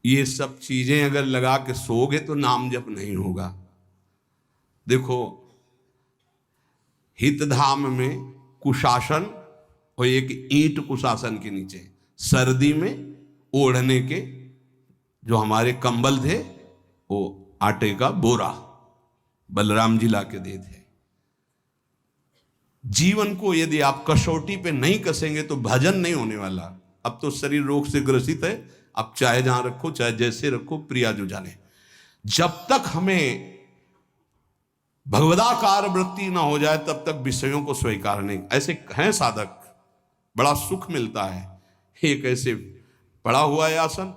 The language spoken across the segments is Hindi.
ये सब चीजें अगर लगा के सोओगे तो नाम जप नहीं होगा। देखो, हितधाम में कुशासन और एक ईंट कुशासन के नीचे सर्दी में ओढ़ने के जो हमारे कंबल थे वो आटे का बोरा बलराम जी ला के दे थे। जीवन को यदि आप कसौटी पे नहीं कसेंगे तो भजन नहीं होने वाला। अब तो शरीर रोग से ग्रसित है, आप चाहे जहां रखो चाहे जैसे रखो, प्रिया जो जाने। जब तक हमें भगवदाकार वृत्ति ना हो जाए तब तक विषयों को स्वीकार नहीं। ऐसे हैं साधक, बड़ा सुख मिलता है। एक ऐसे पड़ा हुआ है आसन,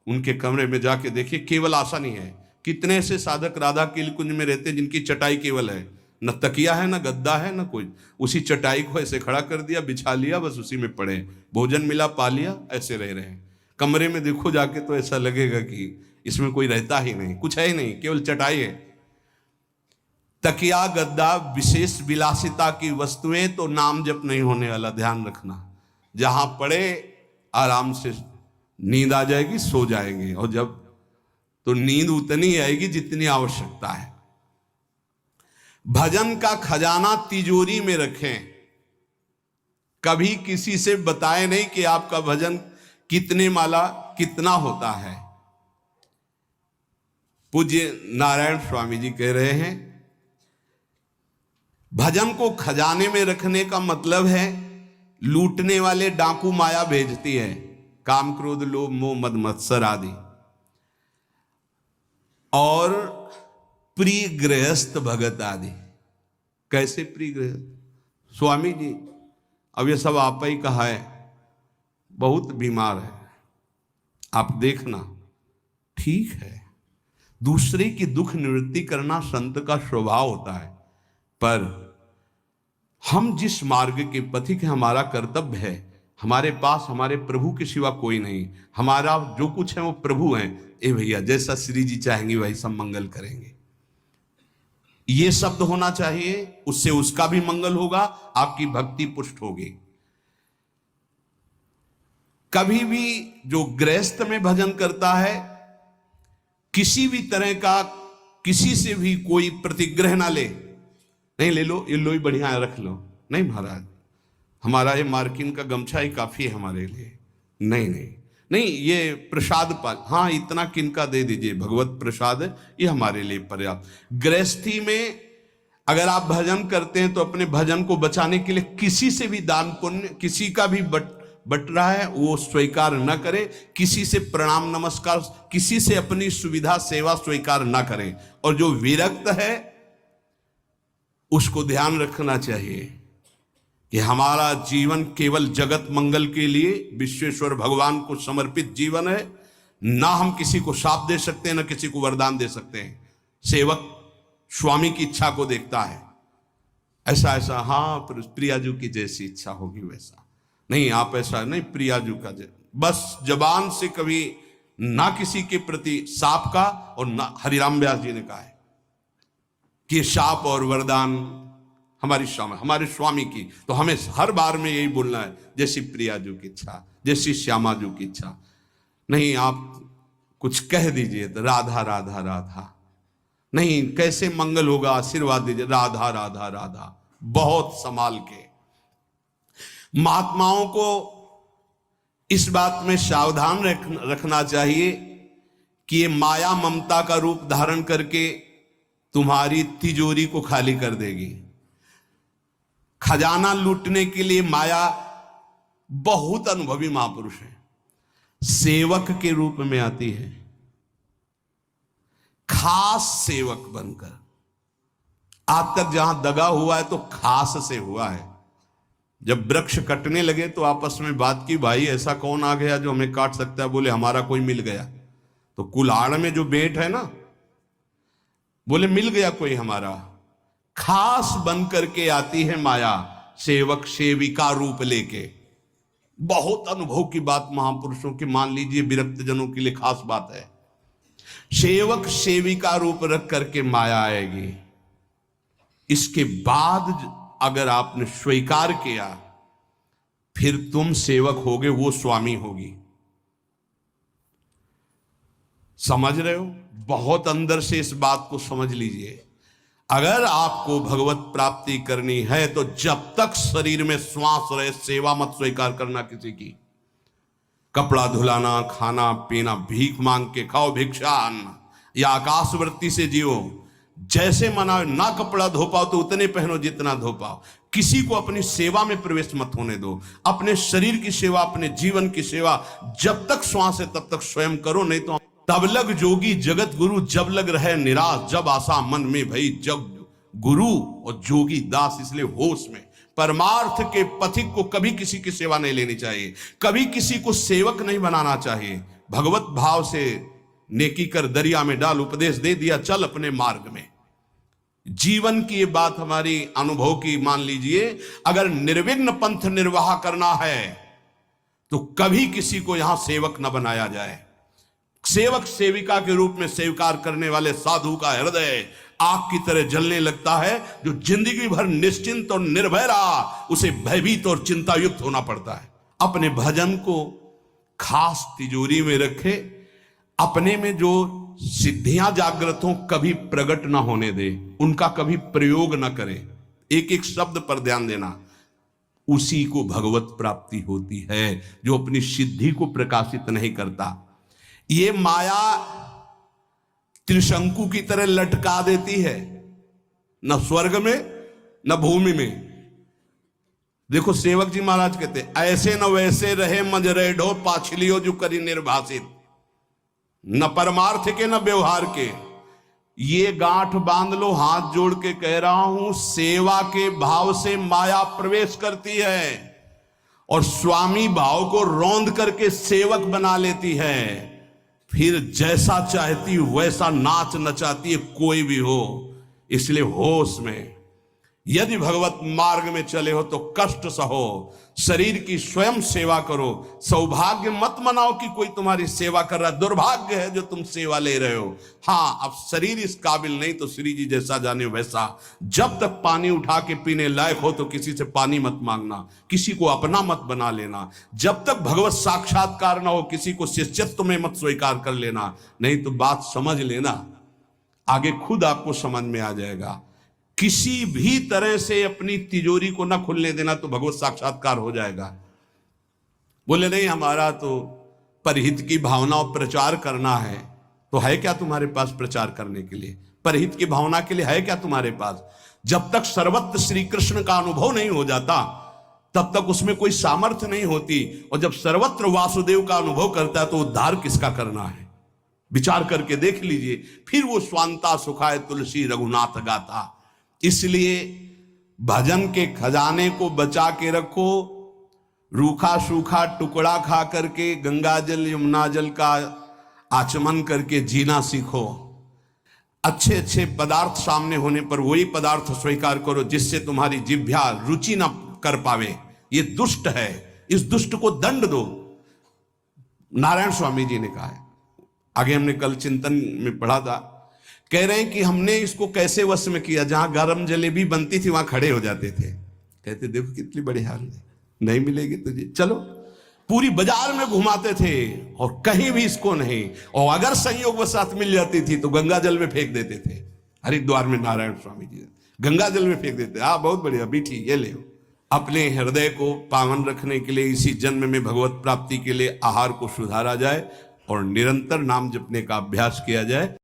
उनके कमरे में जाके देखिए, केवल आसन ही है। कितने ऐसे साधक राधा के कुंज में रहते हैं जिनकी चटाई केवल है, न तकिया है न गद्दा है न कोई। उसी चटाई को ऐसे खड़ा कर दिया, बिछा लिया, बस उसी में पड़े, भोजन मिला पा लिया, ऐसे रह रहे हैं। कमरे में देखो जाके तो ऐसा लगेगा कि इसमें कोई रहता ही नहीं, कुछ है ही नहीं, केवल चटाई है। तकिया गद्दा विशेष विलासिता की वस्तुएं तो नाम जप नहीं होने वाला, ध्यान रखना। जहां पड़े आराम से नींद आ जाएगी, सो जाएंगे, और जब तो नींद उतनी आएगी जितनी आवश्यकता है। भजन का खजाना तिजोरी में रखें, कभी किसी से बताएं नहीं कि आपका भजन कितने माला कितना होता है। पूज्य नारायण स्वामी जी कह रहे हैं, भजन को खजाने में रखने का मतलब है लूटने वाले डाकू माया भेजती है, काम क्रोध लोभ मोह मद मत्सर आदि, और प्रिय गृहस्थ भगत आदि। कैसे प्रिय गृहस्थ? स्वामी जी अब ये सब आप ही कहा है, बहुत बीमार है, आप देखना। ठीक है, दूसरे की दुख निवृत्ति करना संत का स्वभाव होता है, पर हम जिस मार्ग के पथिक हैं, हमारा कर्तव्य है। हमारे पास हमारे प्रभु के सिवा कोई नहीं, हमारा जो कुछ है वो प्रभु हैं। ए भैया, जैसा श्री जी चाहेंगे वही सब मंगल करेंगे, ये शब्द होना चाहिए। उससे उसका भी मंगल होगा, आपकी भक्ति पुष्ट होगी। कभी भी जो गृहस्थ में भजन करता है, किसी भी तरह का किसी से भी कोई प्रतिग्रह ना ले। नहीं ले लो, ये लो ही बढ़िया है, रख लो। नहीं महाराज, हमारा ये मार्किन का गमछा ही काफी है हमारे लिए। नहीं नहीं नहीं, ये प्रसाद पाल, हाँ इतना किनका दे दीजिए, भगवत प्रसाद है, ये हमारे लिए पर्याप्त। गृहस्थी में अगर आप भजन करते हैं तो अपने भजन को बचाने के लिए किसी से भी दान पुण्य, किसी का भी बट रहा है वो स्वीकार न करें। किसी से प्रणाम नमस्कार, किसी से अपनी सुविधा सेवा स्वीकार न करें। और जो विरक्त है उसको ध्यान रखना चाहिए कि हमारा जीवन केवल जगत मंगल के लिए विश्वेश्वर भगवान को समर्पित जीवन है। ना हम किसी को शाप दे सकते हैं, ना किसी को वरदान दे सकते हैं। सेवक स्वामी की इच्छा को देखता है, ऐसा ऐसा, हाँ प्रियाजू की जैसी इच्छा होगी वैसा। नहीं, आप ऐसा नहीं, प्रियाजू का बस जबान से कभी ना किसी के प्रति शाप का, और ना हरिराम व्यास जी ने कहा है कि शाप और वरदान हमारे स्वामी की, तो हमें हर बार में यही बोलना है, जैसी प्रियाजू की इच्छा, जैसी श्यामाजू की इच्छा। नहीं, आप कुछ कह दीजिए तो राधा राधा राधा, नहीं कैसे मंगल होगा, आशीर्वाद दीजिए राधा राधा राधा, बहुत संभाल के। महात्माओं को इस बात में सावधान रखना चाहिए कि ये माया ममता का रूप धारण करके तुम्हारी तिजोरी को खाली कर देगी। खजाना लूटने के लिए माया बहुत अनुभवी महापुरुष है, सेवक के रूप में आती है, खास सेवक बनकर। आज तक जहां दगा हुआ है तो खास से हुआ है। जब वृक्ष कटने लगे तो आपस में बात की, भाई ऐसा कौन आ गया जो हमें काट सकता है? बोले हमारा कोई मिल गया। तो कुल्हाड़ में जो बेट है ना, बोले मिल गया कोई हमारा। खास बन करके आती है माया, सेवक सेविका रूप लेके। बहुत अनुभव की बात महापुरुषों की, मान लीजिए विरक्त जनों के लिए खास बात है। सेवक सेविका रूप रख करके माया आएगी। इसके बाद अगर आपने स्वीकार किया, फिर तुम सेवक होगे, वो स्वामी होगी। समझ रहे हो? बहुत अंदर से इस बात को समझ लीजिए। अगर आपको भगवत प्राप्ति करनी है तो जब तक शरीर में श्वास रहे सेवा मत स्वीकार करना किसी की। कपड़ा धुलाना, खाना पीना, भीख मांग के खाओ, भिक्षा अन्न, या आकाशवृत्ति से जियो। जैसे मना ना कपड़ा धो पाओ तो उतने पहनो जितना धो पाओ। किसी को अपनी सेवा में प्रवेश मत होने दो। अपने शरीर की सेवा, अपने जीवन की सेवा जब तक श्वास है तब तक स्वयं करो, नहीं तो तब लग जोगी जगत गुरु, जब लग रहे निराश, जब आशा मन में भई, जब गुरु और जोगी दास। इसलिए होश में परमार्थ के पथिक को कभी किसी की सेवा नहीं लेनी चाहिए, कभी किसी को सेवक नहीं बनाना चाहिए। भगवत भाव से नेकी कर दरिया में डाल, उपदेश दे दिया, चल अपने मार्ग में। जीवन की ये बात हमारी अनुभव की मान लीजिए। अगर निर्विघ्न पंथ निर्वाह करना है तो कभी किसी को यहां सेवक न बनाया जाए। सेवक सेविका के रूप में स्वीकार करने वाले साधु का हृदय आग की तरह जलने लगता है। जो जिंदगी भर निश्चिंत और निर्भय रहा उसे भयभीत और चिंता युक्त होना पड़ता है। अपने भजन को खास तिजोरी में रखे, अपने में जो सिद्धियां जागृत हो कभी प्रकट ना होने दे, उनका कभी प्रयोग ना करे। एक एक शब्द पर ध्यान देना। उसी को भगवत प्राप्ति होती है जो अपनी सिद्धि को प्रकाशित नहीं करता। ये माया त्रिशंकु की तरह लटका देती है, न स्वर्ग में न भूमि में। देखो सेवक जी महाराज कहते ऐसे न वैसे रहे मज रेढ़ो पाछलियो जो करी निर्भाषित, न परमार्थ के न व्यवहार के। ये गांठ बांध लो, हाथ जोड़ के कह रहा हूं, सेवा के भाव से माया प्रवेश करती है और स्वामी भाव को रौंद करके सेवक बना लेती है। फिर जैसा चाहती वैसा नाच नचाती है, कोई भी हो। इसलिए होश में, यदि भगवत मार्ग में चले हो तो कष्ट सहो, शरीर की स्वयं सेवा करो। सौभाग्य मत मनाओ कि कोई तुम्हारी सेवा कर रहा है, दुर्भाग्य है जो तुम सेवा ले रहे हो। हाँ, अब शरीर इस काबिल नहीं तो श्री जी जैसा जाने वैसा। जब तक पानी उठा के पीने लायक हो तो किसी से पानी मत मांगना, किसी को अपना मत बना लेना। जब तक भगवत साक्षात्कार ना हो किसी को शिष्यत्व में मत स्वीकार कर लेना, नहीं तो बात समझ लेना, आगे खुद आपको समझ में आ जाएगा। किसी भी तरह से अपनी तिजोरी को ना खुलने देना तो भगवत साक्षात्कार हो जाएगा। बोले नहीं हमारा तो परहित की भावना और प्रचार करना है, तो है क्या तुम्हारे पास प्रचार करने के लिए? परहित की भावना के लिए है क्या तुम्हारे पास? जब तक सर्वत्र श्री कृष्ण का अनुभव नहीं हो जाता तब तक उसमें कोई सामर्थ्य नहीं होती। और जब सर्वत्र वासुदेव का अनुभव करता है तो उद्धार किसका करना है? विचार करके देख लीजिए। फिर वो स्वांता सुखाए तुलसी रघुनाथ गाथा। इसलिए भजन के खजाने को बचा के रखो। रूखा सूखा टुकड़ा खा करके गंगा जल यमुना जल का आचमन करके जीना सीखो। अच्छे अच्छे पदार्थ सामने होने पर वही पदार्थ स्वीकार करो जिससे तुम्हारी जिह्वा रुचि ना कर पावे। ये दुष्ट है, इस दुष्ट को दंड दो। नारायण स्वामी जी ने कहा है, आगे हमने कल चिंतन में पढ़ा था, कह रहे हैं कि हमने इसको कैसे वश में किया। जहां गरम जलेबी बनती थी वहां खड़े हो जाते थे, कहते देखो कितनी बड़ी हाल है, नहीं मिलेगी तुझे, चलो। पूरी बाजार में घुमाते थे और कहीं भी इसको नहीं। और अगर संयोग वसात मिल जाती थी तो गंगा जल में फेंक देते थे। हरिद्वार में नारायण स्वामी जी गंगा जल में फेंक देते। हाँ बहुत बढ़िया बीठी, ये ले। अपने हृदय को पावन रखने के लिए इसी जन्म में भगवत प्राप्ति के लिए आहार को सुधारा जाए और निरंतर नाम जपने का अभ्यास किया जाए।